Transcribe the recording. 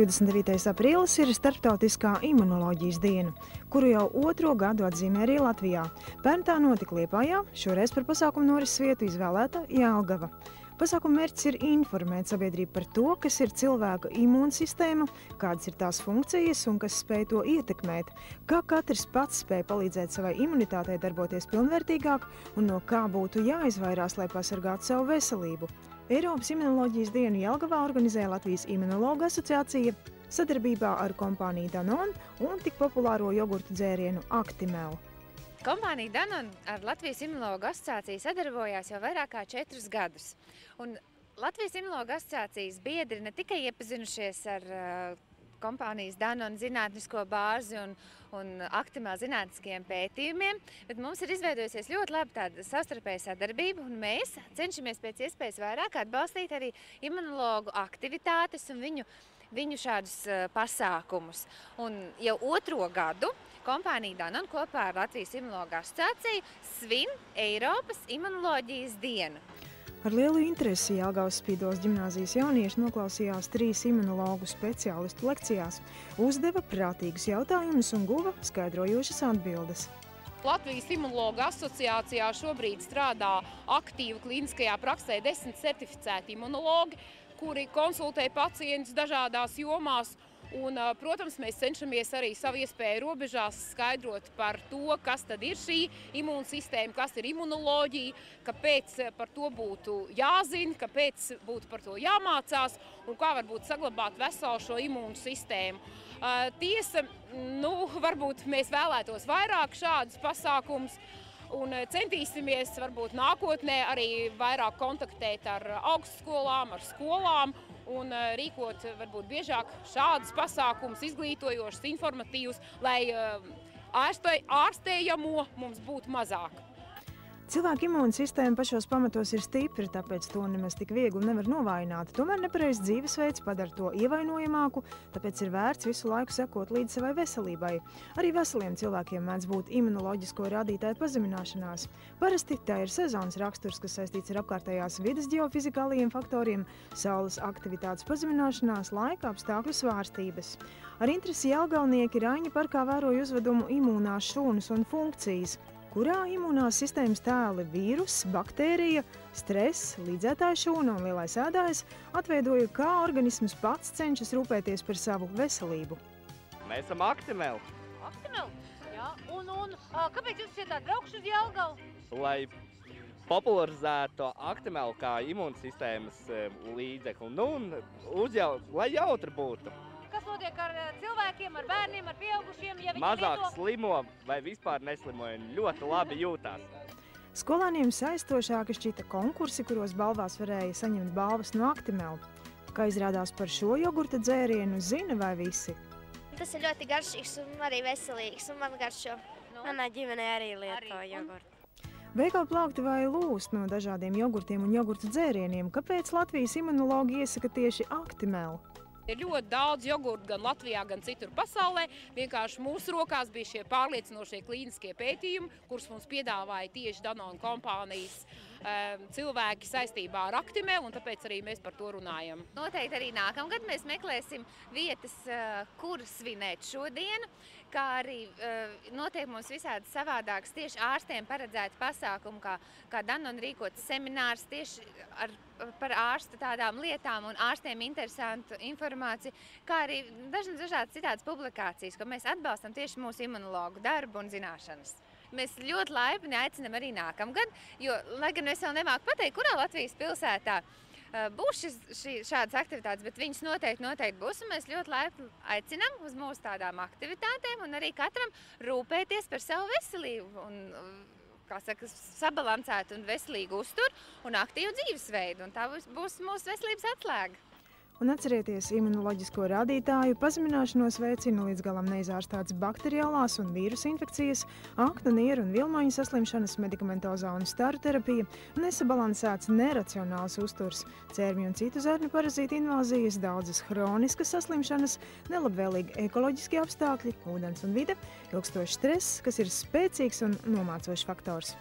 29. aprīlis ir Starptautiskā imunoloģijas diena, kuru jau otro gadu atzīmē arī Latvijā. Pērn tā notika Liepājā, šoreiz par pasākumu norises vietu izvēlēta Jelgava. Pasākuma mērķis ir informēt sabiedrību par to, kas ir cilvēka imūnsistēma, kādas ir tās funkcijas un kas spēj to ietekmēt, kā katrs pats spēj palīdzēt savai imunitātei darboties pilnvērtīgāk un no kā būtu jāizvairās, lai pasargātu savu veselību. Eiropas imunoloģijas dienu Jelgavā organizēja Latvijas Imunologu asociācija sadarbībā ar kompāniju Danone un tik populāro jogurtu dzērienu Actimel. Kompānija Danone ar Latvijas Imunologu asociāciju sadarbojās jau vairāk kā 4 gadus. Un Latvijas Imunologu asociācijas biedri ne tikai iepazinušies ar kompānijas Danone zinātnisko bāzi un Actimel zinātniskiem pētījumiem, bet mums ir izveidojusies ļoti labi tāda savstarpēja sadarbība, un mēs cenšamies pēc iespējas vairāk atbalstīt arī imunologu aktivitātes un viņu šādus pasākumus. Un jau otro gadu kompānija Danone kopā ar Latvijas Imunologu asociāciju svin Eiropas imunoloģijas dienu. Ar lielu interesi Jelgavas Spīdoles ģimnāzijas jaunieši noklausījās 3 imunologu speciālistu lekcijās, uzdeva prātīgus jautājumus un guva skaidrojošas atbildes. Latvijas Imunologu asociācijā šobrīd strādā aktīvi klīniskajā praksē 10 certificēti imunologi, kuri konsultē pacientus dažādās jomās. Un, protams, mēs cenšamies arī savu iespēju robežās skaidrot par to, kas tad ir šī imūnsistēma, kas ir imunoloģija, kāpēc par to būtu jāzina, kāpēc būtu par to jāmācās un kā varbūt saglabāt veselu šo imūnsistēmu. Tiesa, varbūt mēs vēlētos vairāk šādus pasākumus un centīsimies varbūt nākotnē arī vairāk kontaktēt ar augstskolām, ar skolām, un rīkot varbūt biežāk šādus pasākumus, izglītojošus, informatīvus, lai ārstējamo mums būtu mazāk. Cilvēka imūnsistēma pašos pamatos ir stipra, tāpēc to nemaz tik viegli nevar novājināt. Tomēr nepareizs dzīvesveids padara to ievainojamāku, tāpēc ir vērts visu laiku sekot līdz savai veselībai. Arī veseliem cilvēkiem mēdz būt imunoloģisko rādītāju pazemināšanās. Parasti tā ir sezonas raksturs, kas saistīts ar apkārtējās vides ģeofizikālajiem faktoriem, saules aktivitātes pazemināšanās, laika apstākļu svārstības. Ar interesi jelgavnieki Raņa parkā vēroja uzvedumu imūnās šūnas un funkcijas, kurā imūnās sistēmas tēli vīrus, baktērija, stress, līdzētāja šūna un lielais ēdājs atveidoja, kā organisms pats cenšas rūpēties par savu veselību. Mēs esam Actimel. Actimel? Jā, un kāpēc jūs šeit braukšu uz Jelgavu? Lai popularizētu Actimel kā imūnsistēmas līdzekli, lai jautri būtu. Kas notiek ar cilvēkiem, ar bērniem, ar pieaugušiem, ja viņi mazāk slimo vai vispār neslimo un ļoti labi jūtās. Skolēniem saistošāki šķita konkursi, kuros balvās varēja saņemt balvas no Actimel. Kā izrādās par šo jogurta dzērienu, zina vai visi? Tas ir ļoti garšīgs un arī veselīgs, un man garšo. Manā ģimenē arī lieto jogurtu. Veikalu plaukti vai lūst no dažādiem jogurtiem un jogurtu dzērieniem. Kāpēc Latvijas imunologi iesaka tieši Actimel? Ir ļoti daudz jogurtu gan Latvijā, gan citur pasaulē. Vienkārši mūsu rokās bija šie pārliecinošie klīniskie pētījumi, kurus mums piedāvāja tieši Danone kompānijas cilvēki saistībā ar Actimel, un tāpēc arī mēs par to runājam. Noteikti arī nākamgad mēs meklēsim vietas, kur svinēt šo dienu, kā arī notiek mums visādi savādāks tieši ārstiem paredzēti pasākumi, kā Danone rīkots seminārs tieši par ārsta tādām lietām un ārstiem interesantu informāciju, kā arī dažādas citādas publikācijas, ko mēs atbalstam tieši mūsu imunologu darbu un zināšanas. Mēs ļoti laipni aicinām arī nākamgad, jo, lai gan es vēl nemāku pateikt, kurā Latvijas pilsētā būs šādas aktivitātes, bet viņas noteikti būs, un mēs ļoti laipni aicinām uz mūsu tādām aktivitātēm un arī katram rūpēties par savu veselību un, sabalansētu un veselīgu uzturu un aktīvu dzīvesveidu, un tā būs mūsu veselības atslēga. Un atcerieties, imunoloģisko rādītāju pazemināšanos veicina līdz galam neizārstātas bakteriālās un vīrusu infekcijas, aknu, nieru un vilmaņu saslimšanas, medikamentozā un staru terapija, nesabalansēts neracionāls uzturs, cērmju un citu zarņu parazītu invāzijas, daudzas hroniskas saslimšanas, nelabvēlīgi ekoloģiski apstākļi, ūdens un vide, ilgstošs stress, kas ir spēcīgs un nomācošs faktors.